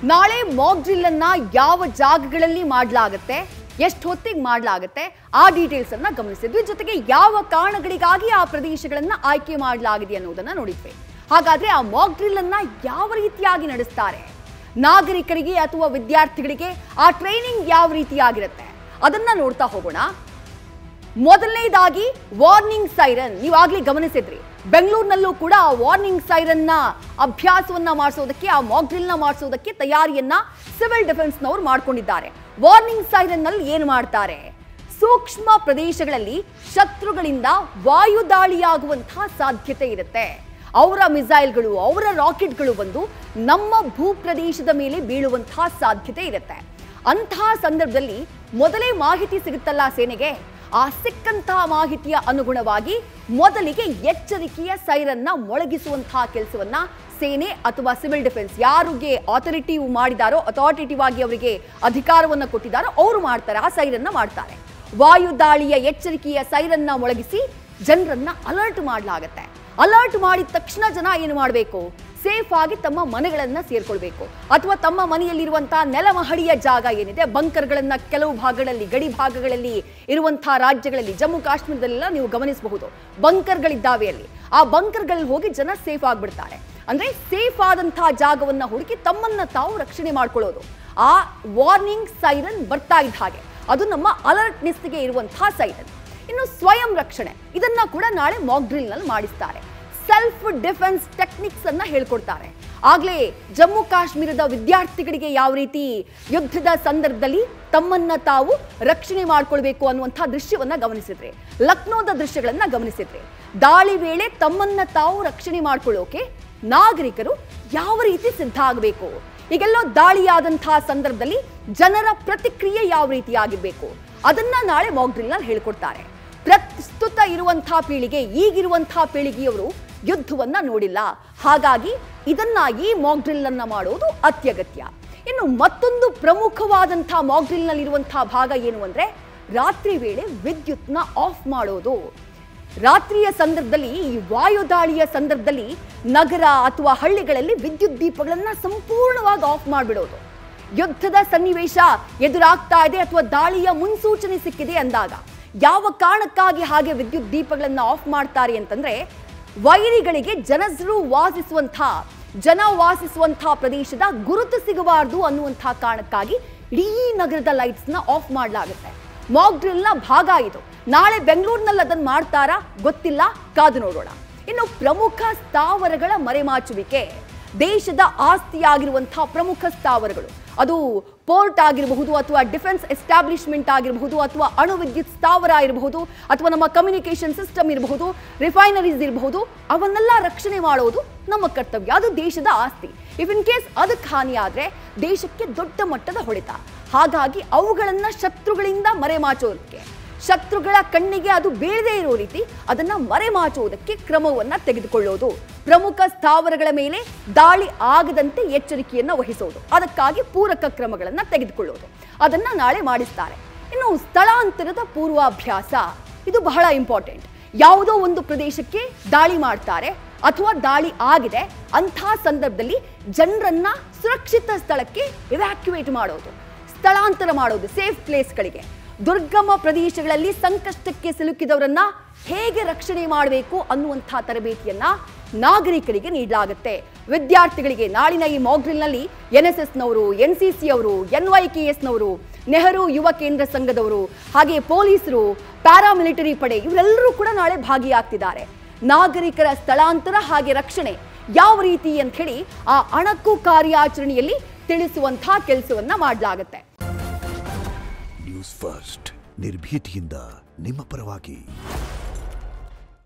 ನಾಳೆ Mach drill ಅನ್ನ ಯಾವ ಜಾಗಗಳಲ್ಲಿ ಮಾಡಲಾಗುತ್ತೆ, ಎಷ್ಟು ಹೊತ್ತಿಗೆ ಮಾಡಲಾಗುತ್ತೆ, ಆ ಡೀಟೇಲ್ಸ್ ಅನ್ನ ಗಮನಿಸಿದ್ವಿ. ಜೊತೆಗೆ ಯಾವ ಕಾರಣಗಳಿಗಾಗಿ ಆ ಪ್ರದೇಶಗಳನ್ನ ಆಯ್ಕೆ ಮಾಡಲಾಗಿದೆ ಅನ್ನೋದನ್ನ ನೋಡಿದ್ವಿ. ಹಾಗಾದ್ರೆ ಆ ಮಾಕ್ ಡ್ರಿಲ್ ಅನ್ನ ಯಾವ ರೀತಿಯಾಗಿ ನಡೆಸ್ತಾರೆ, ನಾಗರಿಕರಿಗೆ ಅಥವಾ ವಿದ್ಯಾರ್ಥಿಗಳಿಗೆ ಆ ಟ್ರೈನಿಂಗ್ ಯಾವ ರೀತಿಯಾಗಿರುತ್ತೆ ಅದನ್ನ ನೋಡ್ತಾ ಹೋಗೋಣ. ಮೊದಲನೇದಾಗಿ ವಾರ್ನಿಂಗ್ ಸೈರನ್. ನೀವಾಗ್ಲೇ ಗಮನಿಸಿದ್ರಿ, ಬೆಂಗಳೂರಿನಲ್ಲೂ ಕೂಡ ಆ ವಾರ್ನಿಂಗ್ ಸೈರನ್ನ ಅಭ್ಯಾಸವನ್ನ ಮಾಡಿಸೋದಕ್ಕೆ, ಆ ಮಾಕ್ ಡ್ರಿಲ್ ನ ಮಾಡಿಸೋದಕ್ಕೆ ತಯಾರಿಯನ್ನ ಸಿವಿಲ್ ಡಿಫೆನ್ಸ್ ನವರು ಮಾಡ್ಕೊಂಡಿದ್ದಾರೆ. ವಾರ್ನಿಂಗ್ ಸೈರನ್ ನಲ್ಲಿ ಏನು ಮಾಡ್ತಾರೆ, ಸೂಕ್ಷ್ಮ ಪ್ರದೇಶಗಳಲ್ಲಿ ಶತ್ರುಗಳಿಂದ ವಾಯುದಾಳಿಯಾಗುವಂತಹ ಸಾಧ್ಯತೆ ಇರುತ್ತೆ. ಅವರ ಮಿಸೈಲ್ಗಳು, ಅವರ ರಾಕೆಟ್ಗಳು ಬಂದು ನಮ್ಮ ಭೂ ಪ್ರದೇಶದ ಮೇಲೆ ಬೀಳುವಂತಹ ಸಾಧ್ಯತೆ ಇರುತ್ತೆ. ಅಂತಹ ಸಂದರ್ಭದಲ್ಲಿ ಮೊದಲೇ ಮಾಹಿತಿ ಸಿಗುತ್ತಲ್ಲ ಸೇನೆಗೆ, ಆ ಸಿಕ್ಕಂತಹ ಮಾಹಿತಿಯ ಅನುಗುಣವಾಗಿ ಮೊದಲಿಗೆ ಎಚ್ಚರಿಕೆಯ ಸೈರನ್ನ ಮೊಳಗಿಸುವಂತಹ ಕೆಲಸವನ್ನ ಸೇನೆ ಅಥವಾ ಸಿವಿಲ್ ಡಿಫೆನ್ಸ್ ಯಾರಿಗೆ ಅಥಾರಿಟೇಟಿವ್ ಆಗಿ ಅವರಿಗೆ ಅಧಿಕಾರವನ್ನು ಕೊಟ್ಟಿದ್ದಾರೋ ಅವರು ಮಾಡ್ತಾರೆ, ಆ ಸೈರನ್ನ ಮಾಡ್ತಾರೆ. ವಾಯುದಾಳಿಯ ಎಚ್ಚರಿಕೆಯ ಸೈರನ್ನ ಮೊಳಗಿಸಿ ಜನರನ್ನ ಅಲರ್ಟ್ ಮಾಡಲಾಗುತ್ತೆ. ಅಲರ್ಟ್ ಮಾಡಿದ ತಕ್ಷಣ ಜನ ಏನು ಮಾಡಬೇಕು, ಸೇಫ್ ಆಗಿ ತಮ್ಮ ಮನೆಗಳನ್ನ ಸೇರ್ಕೊಳ್ಬೇಕು. ಅಥವಾ ತಮ್ಮ ಮನೆಯಲ್ಲಿರುವಂತಹ ನೆಲಮಹಡಿಯ ಜಾಗ ಏನಿದೆ, ಬಂಕರ್ಗಳನ್ನ ಕೆಲವು ಭಾಗಗಳಲ್ಲಿ, ಗಡಿ ಭಾಗಗಳಲ್ಲಿ ಇರುವಂತಹ ರಾಜ್ಯಗಳಲ್ಲಿ, ಜಮ್ಮು ಕಾಶ್ಮೀರದಲ್ಲೆಲ್ಲ ನೀವು ಗಮನಿಸಬಹುದು, ಬಂಕರ್ಗಳಿದ್ದಾವೆ. ಅಲ್ಲಿ ಆ ಬಂಕರ್ಗಳಲ್ಲಿ ಹೋಗಿ ಜನ ಸೇಫ್ ಆಗ್ಬಿಡ್ತಾರೆ. ಅಂದ್ರೆ ಸೇಫ್ ಆದಂತಹ ಜಾಗವನ್ನ ಹುಡುಕಿ ತಮ್ಮನ್ನ ತಾವು ರಕ್ಷಣೆ ಮಾಡ್ಕೊಳ್ಳೋದು. ಆ ವಾರ್ನಿಂಗ್ ಸೈರನ್ ಬರ್ತಾ ಇದ್ದ ಹಾಗೆ ಅದು ನಮ್ಮ ಅಲರ್ಟ್ನೆಸ್ಗೆ ಇರುವಂತಹ ಸೈರನ್. ಇನ್ನು ಸ್ವಯಂ ರಕ್ಷಣೆ, ಇದನ್ನ ಕೂಡ ನಾಳೆ ಮಾಕ್ ಡ್ರಿಲ್ ನಲ್ಲಿ ಮಾಡಿಸ್ತಾರೆ. ಸೆಲ್ಫ್ ಡಿಫೆನ್ಸ್ ಟೆಕ್ನಿಕ್ಸ್ ಅನ್ನ ಹೇಳ್ಕೊಡ್ತಾರೆ. ಆಗ್ಲೇ ಜಮ್ಮು ಕಾಶ್ಮೀರದ ವಿದ್ಯಾರ್ಥಿಗಳಿಗೆ ಯಾವ ರೀತಿ ಯುದ್ಧದ ಸಂದರ್ಭದಲ್ಲಿ ತಮ್ಮನ್ನ ತಾವು ರಕ್ಷಣೆ ಮಾಡ್ಕೊಳ್ಬೇಕು ಅನ್ನುವಂತಹ ದೃಶ್ಯವನ್ನ ಗಮನಿಸಿದ್ರಿ, ಲಕ್ನೋದ ದೃಶ್ಯಗಳನ್ನ ಗಮನಿಸಿದ್ರಿ. ದಾಳಿ ವೇಳೆ ತಮ್ಮನ್ನ ತಾವು ರಕ್ಷಣೆ ಮಾಡ್ಕೊಳ್ಳೋಕೆ ನಾಗರಿಕರು ಯಾವ ರೀತಿ ಸಿದ್ಧ ಆಗಬೇಕು, ಈಗೆಲ್ಲೋ ದಾಳಿಯಾದಂತಹ ಸಂದರ್ಭದಲ್ಲಿ ಜನರ ಪ್ರತಿಕ್ರಿಯೆ ಯಾವ ರೀತಿಯಾಗಿರ್ಬೇಕು ಅದನ್ನ ನಾಳೆ ಮಾಕ್ ಡ್ರಿಲ್ ನಲ್ಲಿ ಹೇಳ್ಕೊಡ್ತಾರೆ. ಪ್ರಸ್ತುತ ಇರುವಂತಹ ಪೀಳಿಗೆ, ಈಗಿರುವಂತಹ ಪೀಳಿಗೆಯವರು ಯುದ್ಧವನ್ನ ನೋಡಿಲ್ಲ. ಹಾಗಾಗಿ ಇದನ್ನ ಈ ಮಾಕ್ ಡ್ರಿಲ್ ಅನ್ನ ಮಾಡೋದು ಅತ್ಯಗತ್ಯ. ಇನ್ನು ಮತ್ತೊಂದು ಪ್ರಮುಖವಾದಂತಹ ಮಾಕ್ ಡ್ರಿಲ್ ನಲ್ಲಿ ಇರುವಂತಹ ಭಾಗ ಏನು ಅಂದ್ರೆ, ರಾತ್ರಿ ವೇಳೆ ವಿದ್ಯುತ್ನ ಆಫ್ ಮಾಡೋದು. ರಾತ್ರಿಯ ಸಂದರ್ಭದಲ್ಲಿ, ಈ ವಾಯುದಾಳಿಯ ಸಂದರ್ಭದಲ್ಲಿ ನಗರ ಅಥವಾ ಹಳ್ಳಿಗಳಲ್ಲಿ ವಿದ್ಯುತ್ ದೀಪಗಳನ್ನ ಸಂಪೂರ್ಣವಾಗಿ ಆಫ್ ಮಾಡಿಬಿಡೋದು. ಯುದ್ಧದ ಸನ್ನಿವೇಶ ಎದುರಾಗ್ತಾ ಇದೆ ಅಥವಾ ದಾಳಿಯ ಮುನ್ಸೂಚನೆ ಸಿಕ್ಕಿದೆ ಅಂದಾಗ ಯಾವ ಕಾರಣಕ್ಕಾಗಿ ಹಾಗೆ ವಿದ್ಯುತ್ ದೀಪಗಳನ್ನ ಆಫ್ ಮಾಡ್ತಾರೆ ಅಂತಂದ್ರೆ, ವೈರಿಗಳಿಗೆ ಜನ ವಾಸಿಸುವಂತಹ ಪ್ರದೇಶದ ಗುರುತು ಸಿಗಬಾರದು ಅನ್ನುವಂತಹ ಕಾರಣಕ್ಕಾಗಿ ಇಡೀ ನಗರದ ಲೈಟ್ಸ್ ನ ಆಫ್ ಮಾಡಲಾಗುತ್ತೆ. ಮಾಕ್ ಡ್ರಿಲ್ ನ ಭಾಗ ಇದು. ನಾಳೆ ಬೆಂಗಳೂರಿನಲ್ಲಿ ಅದನ್ನು ಮಾಡ್ತಾರಾ ಗೊತ್ತಿಲ್ಲ, ಕಾದು ನೋಡೋಣ. ಇನ್ನು ಪ್ರಮುಖ ಸ್ಥಾವರಗಳ ಮರೆಮಾಚುವಿಕೆ, ದೇಶದ ಆಸ್ತಿಯಾಗಿರುವಂತಹ ಪ್ರಮುಖ ಸ್ಥಾವರಗಳು, ಅದು ಪೋರ್ಟ್ ಆಗಿರಬಹುದು ಅಥವಾ ಡಿಫೆನ್ಸ್ ಎಸ್ಟಾಬ್ಲಿಷ್ಮೆಂಟ್ ಆಗಿರಬಹುದು ಅಥವಾ ಅಣು ವಿದ್ಯುತ್ ಸ್ಥಾವರ ಇರಬಹುದು ಅಥವಾ ನಮ್ಮ ಕಮ್ಯುನಿಕೇಶನ್ ಸಿಸ್ಟಮ್ ಇರಬಹುದು, ರಿಫೈನರೀಸ್ ಇರಬಹುದು, ಅವನ್ನೆಲ್ಲ ರಕ್ಷಣೆ ಮಾಡೋದು ನಮ್ಮ ಕರ್ತವ್ಯ. ಅದು ದೇಶದ ಆಸ್ತಿ. ಇಫ್ ಇನ್ ಕೇಸ್ ಅದಕ್ಕೆ ಹಾನಿ ಆದ್ರೆ ದೇಶಕ್ಕೆ ದೊಡ್ಡ ಮಟ್ಟದ ಹೊಡೆತ. ಹಾಗಾಗಿ ಅವುಗಳನ್ನ ಶತ್ರುಗಳಿಂದ ಮರೆಮಾಚೋದಕ್ಕೆ, ಶತ್ರುಗಳ ಕಣ್ಣಿಗೆ ಅದು ಬೀಳದೇ ಇರೋ ರೀತಿ ಅದನ್ನ ಮರೆಮಾಚುವುದಕ್ಕೆ ಕ್ರಮವನ್ನ ತೆಗೆದುಕೊಳ್ಳೋದು. ಪ್ರಮುಖ ಸ್ಥಾವರಗಳ ಮೇಲೆ ದಾಳಿ ಆಗದಂತೆ ಎಚ್ಚರಿಕೆಯನ್ನ ವಹಿಸೋದು, ಅದಕ್ಕಾಗಿ ಪೂರಕ ಕ್ರಮಗಳನ್ನ ತೆಗೆದುಕೊಳ್ಳೋದು, ಅದನ್ನ ನಾಳೆ ಮಾಡಿಸ್ತಾರೆ. ಇನ್ನು ಸ್ಥಳಾಂತರದ ಪೂರ್ವಾಭ್ಯಾಸ, ಇದು ಬಹಳ ಇಂಪಾರ್ಟೆಂಟ್. ಯಾವುದೋ ಒಂದು ಪ್ರದೇಶಕ್ಕೆ ದಾಳಿ ಮಾಡ್ತಾರೆ ಅಥವಾ ದಾಳಿ ಆಗಿದೆ, ಅಂಥ ಸಂದರ್ಭದಲ್ಲಿ ಜನರನ್ನ ಸುರಕ್ಷಿತ ಸ್ಥಳಕ್ಕೆ ಇವ್ಯಾಕ್ಯುವೇಟ್ ಮಾಡೋದು, ಸ್ಥಳಾಂತರ ಮಾಡೋದು, ಸೇಫ್ ಪ್ಲೇಸ್ಗಳಿಗೆ. ದುರ್ಗಮ ಪ್ರದೇಶಗಳಲ್ಲಿ ಸಂಕಷ್ಟಕ್ಕೆ ಸಿಲುಕಿದವರನ್ನ ಹೇಗೆ ರಕ್ಷಣೆ ಮಾಡಬೇಕು ಅನ್ನುವಂತಹ ತರಬೇತಿಯನ್ನ ನಾಗರಿಕರಿಗೆ ನೀಡಲಾಗುತ್ತೆ. ವಿದ್ಯಾರ್ಥಿಗಳಿಗೆ ನಾಳಿನ ಈ ಮಾಕ್ ಡ್ರಿಲ್ ನಲ್ಲಿ NSS ನವರು, NCC ಅವರು, NYKS ನವರು, ನೆಹರು ಯುವ ಕೇಂದ್ರ ಸಂಘದವರು, ಹಾಗೆ ಪೊಲೀಸರು, ಪ್ಯಾರಾಮಿಲಿಟರಿ ಪಡೆ, ಇವರೆಲ್ಲರೂ ಕೂಡ ನಾಳೆ ಭಾಗಿಯಾಗ್ತಿದ್ದಾರೆ. ನಾಗರಿಕರ ಸ್ಥಳಾಂತರ ಹಾಗೆ ರಕ್ಷಣೆ ಯಾವ ರೀತಿ ಅಂತ ಹೇಳಿ ಆ ಅಣಕು ಕಾರ್ಯಾಚರಣೆಯಲ್ಲಿ ತಿಳಿಸುವಂತಹ ಕೆಲಸವನ್ನ ಮಾಡಲಾಗುತ್ತೆ. ನ್ಯೂಸ್ ಫಸ್ಟ್, ನಿರ್ಭೀತಿಯಿಂದ ನಿಮ್ಮ ಪರವಾಗಿ.